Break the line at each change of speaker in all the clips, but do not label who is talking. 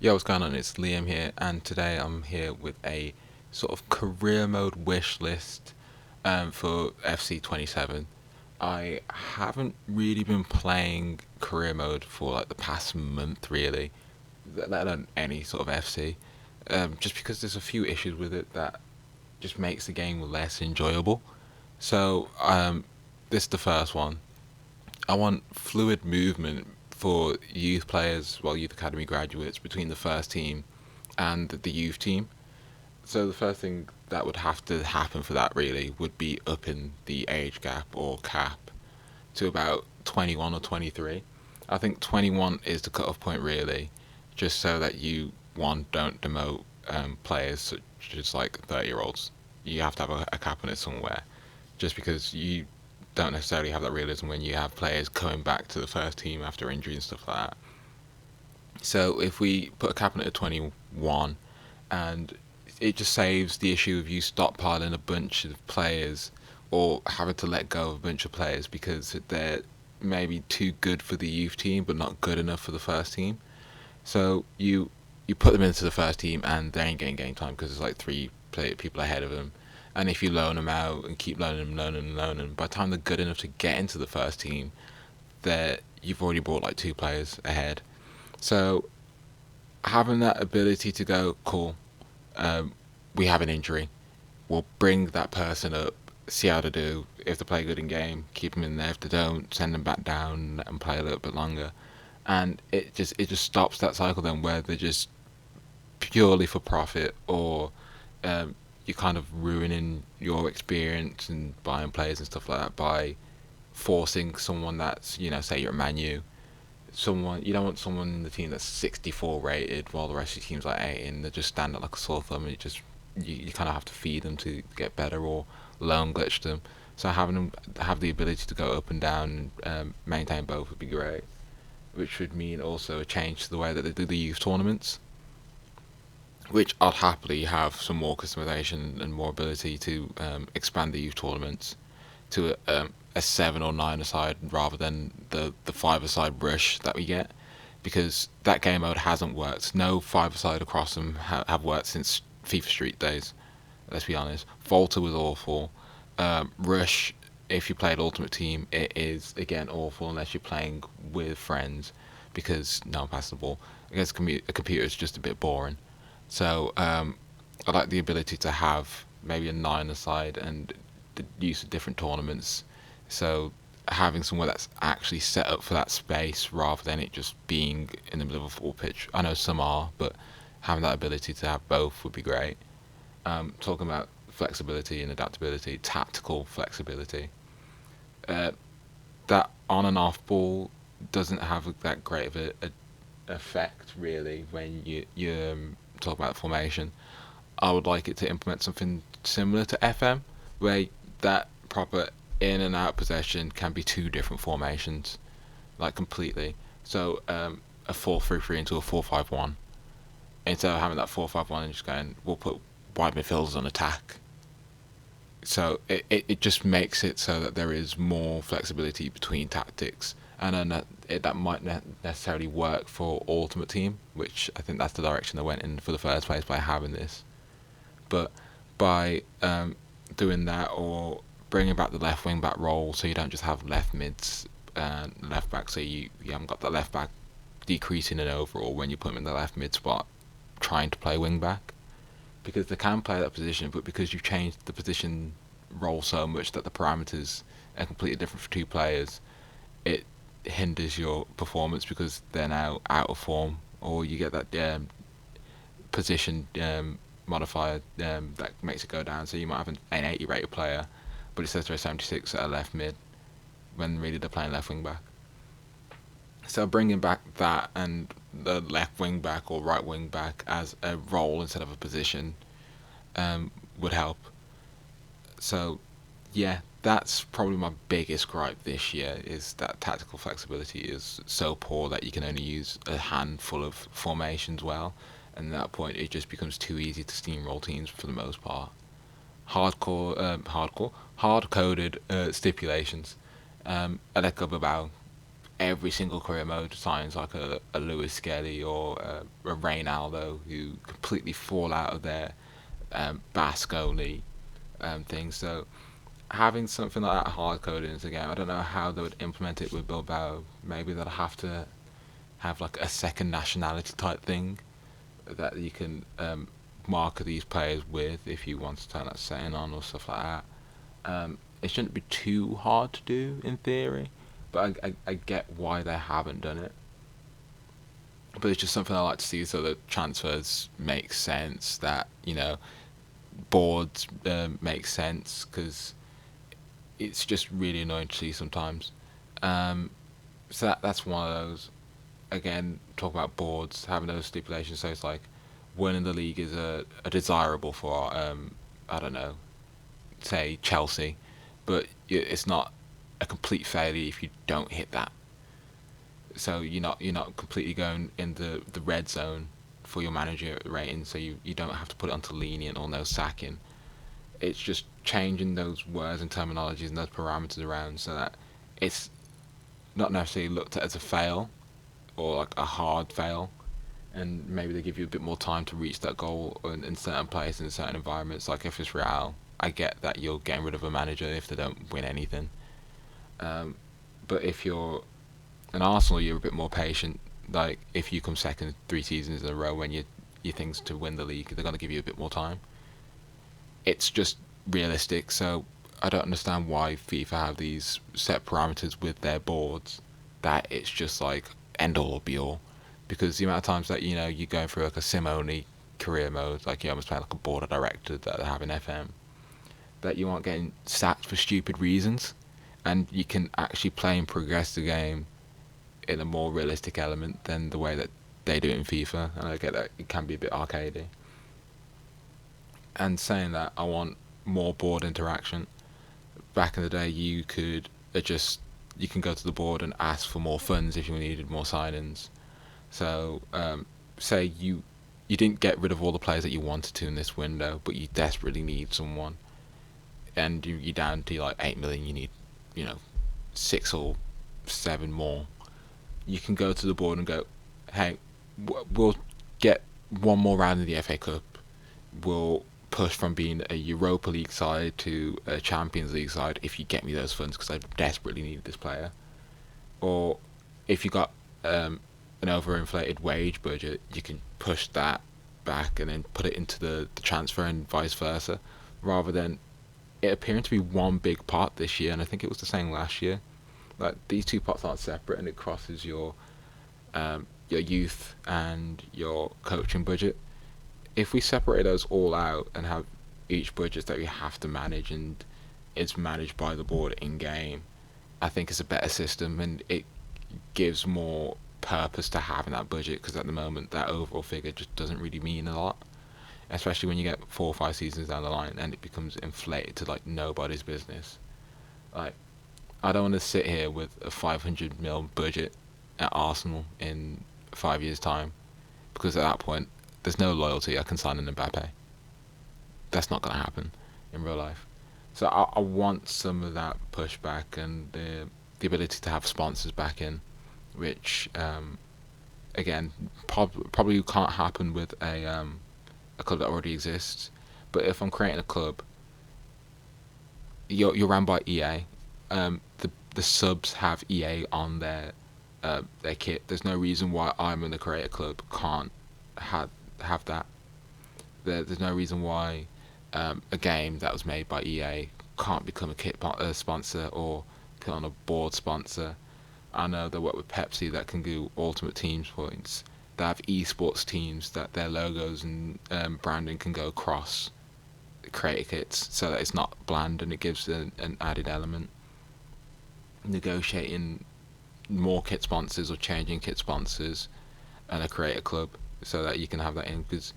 Yo, what's going on? It's Liam here, and today I'm here with a sort of career mode wish list for FC 27. I haven't really been playing career mode for like the past month, really, let alone any sort of FC, just because there's a few issues with it that just makes the game less enjoyable. So, this is the first one. I want fluid movement for youth players, well, youth academy graduates between the first team and the youth team. So the first thing that would have to happen for that really would be upping the age gap or cap to about 21 or 23. I think 21 is the cut-off point really, just so that you one don't demote players such as like 30-year-olds. You have to have a cap on it somewhere, just because you don't necessarily have that realism when you have players coming back to the first team after injury and stuff like that. So if we put a cap on it at 21, and it just saves the issue of you stockpiling a bunch of players or having to let go of a bunch of players because they're maybe too good for the youth team but not good enough for the first team. So you put them into the first team and they ain't getting game time because there's like people ahead of them. And if you loan them out and keep loaning them, by the time they're good enough to get into the first team, you've already brought like two players ahead. So having that ability to go, cool, we have an injury, we'll bring that person up, see how they do. If they play good in game, keep them in there. If they don't, send them back down and play a little bit longer. And it just stops that cycle then where they're just purely for profit, or you're kind of ruining your experience and buying players and stuff like that by forcing someone that's, say you're a Man U, someone you don't want someone in the team that's 64 rated while the rest of the team's like 8 and they just stand out like a sore thumb. You kind of have to feed them to get better or loan glitch them. So having them have the ability to go up and down and maintain both would be great, which would mean also a change to the way that they do the youth tournaments, which I'd happily have some more customization and more ability to expand the youth tournaments to a 7 or 9 aside rather than the 5 aside rush that we get, because that game mode hasn't worked. No 5 aside across them have worked since FIFA Street days. Let's be honest. Volta was awful. Rush, if you played Ultimate Team, it is again awful unless you're playing with friends, because no one passes the ball. Against a computer, it's just a bit boring. So I like the ability to have maybe a 9 aside and the use of different tournaments. So having somewhere that's actually set up for that space rather than it just being in the middle of a full pitch. I know some are, but having that ability to have both would be great. Talking about flexibility and adaptability, tactical flexibility. Uh, that on and off ball doesn't have that great of a effect really when you talk about formation. I would like it to implement something similar to FM, where that proper in and out possession can be two different formations, like completely. So a 4-3-3 into a 4-5-1, instead of having that 4-5-1 and just going, we'll put wide midfielders on attack. So it just makes it so that there is more flexibility between tactics, and then that might not necessarily work for Ultimate Team, which I think that's the direction they went in for the first place by having this. But by doing that, or bringing back the left wing back role, so you don't just have left mids and left back, so you haven't got the left back decreasing in overall when you put him in the left mid spot trying to play wing back, because they can play that position, but because you've changed the position role so much that the parameters are completely different for two players, it hinders your performance because they're now out of form, or you get that position modifier that makes it go down. So you might have an 80 rated player, but it says they're a 76 at a left mid when really they're playing left wing back. So bringing back that and the left wing back or right wing back as a role instead of a position would help. So yeah, that's probably my biggest gripe this year, is that tactical flexibility is so poor that you can only use a handful of formations well, and at that point it just becomes too easy to steamroll teams for the most part. Hard coded stipulations. Aleka Babao every single career mode signs like a Lewis Skelly or a Reynaldo who completely fall out of their Basque only thing. So having something like that hard coded into the game, I don't know how they would implement it with Bilbao. Maybe they'll have to have like a second nationality type thing that you can mark these players with if you want to turn that setting on or stuff like that. It shouldn't be too hard to do in theory, but I get why they haven't done it. But it's just something I like to see so that transfers make sense, that, boards make sense, because it's just really annoying to see sometimes. Um, so that's one of those. Again, talk about boards, having those stipulations, so it's like winning the league is a desirable for, I don't know, say Chelsea, but it's not a complete failure if you don't hit that. So you're not completely going in the red zone for your manager rating. So you don't have to put it onto lenient or no sacking. It's just changing those words and terminologies and those parameters around so that it's not necessarily looked at as a fail or like a hard fail, and maybe they give you a bit more time to reach that goal in certain places, in certain environments. Like if it's Real, I get that you're getting rid of a manager if they don't win anything. Um, but if you're an Arsenal, you're a bit more patient. Like if you come second 3 seasons in a row when you things to win the league, they're gonna give you a bit more time. It's just realistic. So I don't understand why FIFA have these set parameters with their boards that it's just like end all be all. Because the amount of times that you're going through like a sim only career mode, like you almost play like a board of director that have an FM, that you aren't getting sacked for stupid reasons, and you can actually play and progress the game in a more realistic element than the way that they do it in FIFA. And I get that it can be a bit arcadey. And saying that, I want more board interaction. Back in the day, you can go to the board and ask for more funds if you needed more signings. So, say you didn't get rid of all the players that you wanted to in this window, but you desperately need someone, and you're down to like 8 million. You need, 6 or 7 more. You can go to the board and go, hey, we'll get one more round in the FA Cup. We'll push from being a Europa League side to a Champions League side if you get me those funds, because I desperately need this player. Or if you got an overinflated wage budget, you can push that back and then put it into the transfer and vice versa, rather than it appearing to be one big pot this year. And I think it was the same last year. Like these two pots aren't separate, and it crosses your youth and your coaching budget. If we separate those all out and have each budget that we have to manage, and it's managed by the board in game, I think it's a better system, and it gives more purpose to having that budget, because at the moment that overall figure just doesn't really mean a lot, especially when you get 4 or 5 seasons down the line and it becomes inflated to like nobody's business. Like I don't want to sit here with a 500 mil budget at Arsenal in 5 years time, because at that point there's no loyalty. I can sign an Mbappe. That's not going to happen in real life. So I want some of that pushback and the ability to have sponsors back in, which again probably can't happen with a club that already exists. But if I'm creating a club, you're run by EA. The subs have EA on their kit. There's no reason why I'm in the creator club can't have that. There's no reason why a game that was made by EA can't become a kit sponsor or put on a board sponsor. I know they work with Pepsi that can do Ultimate Teams points. They have esports teams that their logos and branding can go across creator kits, so that it's not bland and it gives an added element. Negotiating more kit sponsors or changing kit sponsors and a creator club, so that you can have that in, because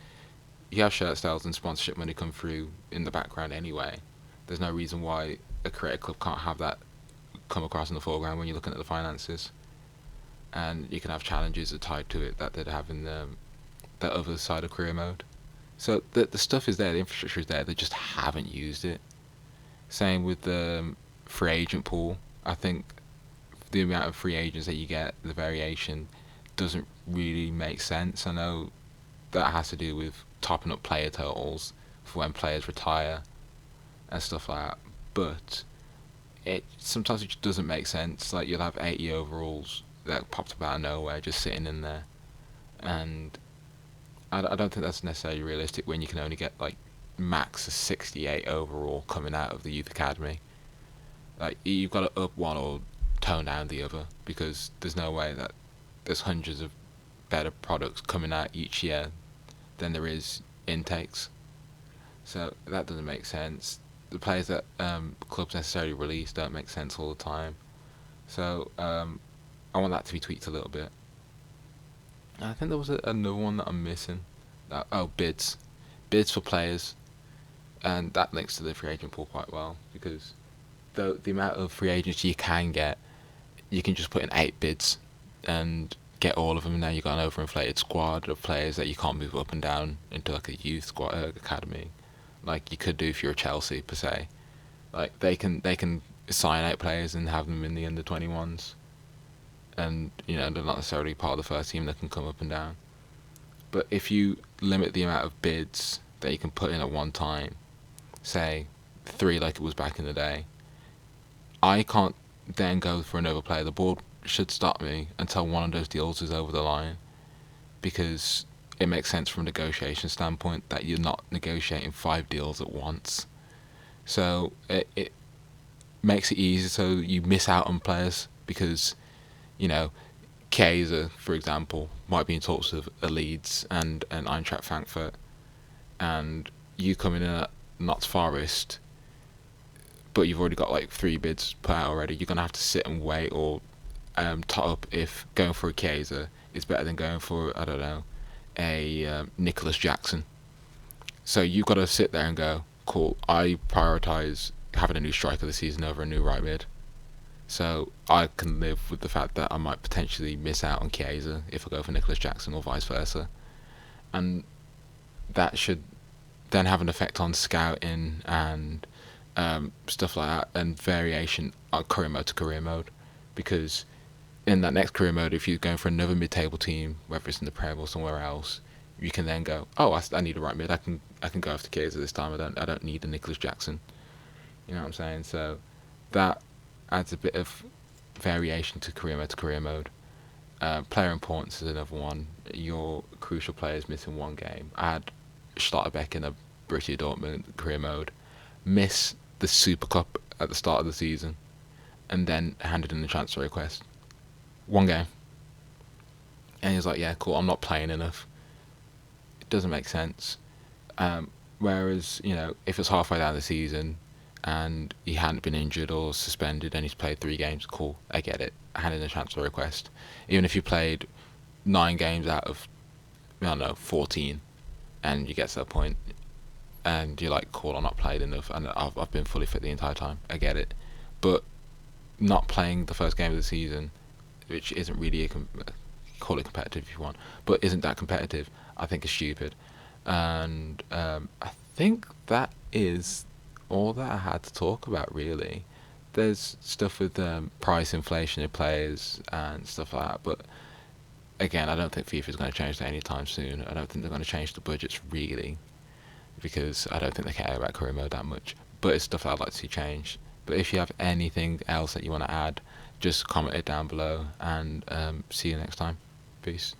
you have shirt sales and sponsorship money come through in the background anyway. There's no reason why a creator club can't have that come across in the foreground when you're looking at the finances. And you can have challenges that are tied to it that they'd have in the other side of career mode. So the stuff is there, the infrastructure is there, they just haven't used it. Same with the free agent pool. I think the amount of free agents that you get, the variation doesn't really make sense. I know that has to do with topping up player totals for when players retire and stuff like that, but it sometimes it just doesn't make sense. Like you'll have 80 overalls that popped up out of nowhere just sitting in there, and I don't think that's necessarily realistic when you can only get like max a 68 overall coming out of the youth academy. Like you've got to up one or tone down the other, because there's no way that there's hundreds of better products coming out each year than there is intakes. So that doesn't make sense. The players that clubs necessarily release don't make sense all the time. So I want that to be tweaked a little bit. I think there was another one that I'm missing. Bids, bids for players, and that links to the free agent pool quite well, because the amount of free agents you can get, you can just put in 8 bids and get all of them. And now you've got an overinflated squad of players that you can't move up and down into like a youth squad academy, like you could do if you're a Chelsea per se. Like they can sign out players and have them in the under 21s, and they're not necessarily part of the first team. That can come up and down. But if you limit the amount of bids that you can put in at one time, say 3 like it was back in the day, I can't then go for another player. The board should stop me until one of those deals is over the line, because it makes sense from a negotiation standpoint that you're not negotiating 5 deals at once. So it makes it easier so you miss out on players, because Kaiser, for example, might be in talks with a Leeds and an Eintracht Frankfurt, and you come in at Notts Forest, but you've already got like 3 bids put out already. You're gonna have to sit and wait, or top up if going for a Kaiser is better than going for, I don't know, a Nicholas Jackson. So you've got to sit there and go, cool, I prioritise having a new striker this season over a new right mid. So I can live with the fact that I might potentially miss out on Chiesa if I go for Nicholas Jackson, or vice versa. And that should then have an effect on scouting and stuff like that, and variation on career mode to career mode. Because in that next career mode, if you're going for another mid-table team, whether it's in the Prem or somewhere else, you can then go, oh, I need a right mid. I can go after Chiesa this time. I don't need a Nicholas Jackson. You know what I'm saying? So that adds a bit of variation to career mode. Player importance is another one. Your crucial players missing one game. I had Schlotterbeck in a Borussia Dortmund career mode, miss the Super Cup at the start of the season, and then handed in the transfer request. One game. And he was like, yeah, cool, I'm not playing enough. It doesn't make sense. Whereas, if it's halfway down the season and he hadn't been injured or suspended and he's played 3 games, cool, I get it. Hand in a transfer request. Even if you played 9 games out of, 14, and you get to that point and you're like, cool, I'm not played enough and I've been fully fit the entire time, I get it. But not playing the first game of the season, which isn't really call it competitive if you want, but isn't that competitive, I think is stupid. And I think that is all that I had to talk about, really. There's stuff with price inflation of players and stuff like that, but again, I don't think FIFA is going to change that anytime soon. I don't think they're going to change the budgets, really, because I don't think they care about career mode that much. But it's stuff I'd like to see change. But if you have anything else that you want to add, just comment it down below, and see you next time. Peace.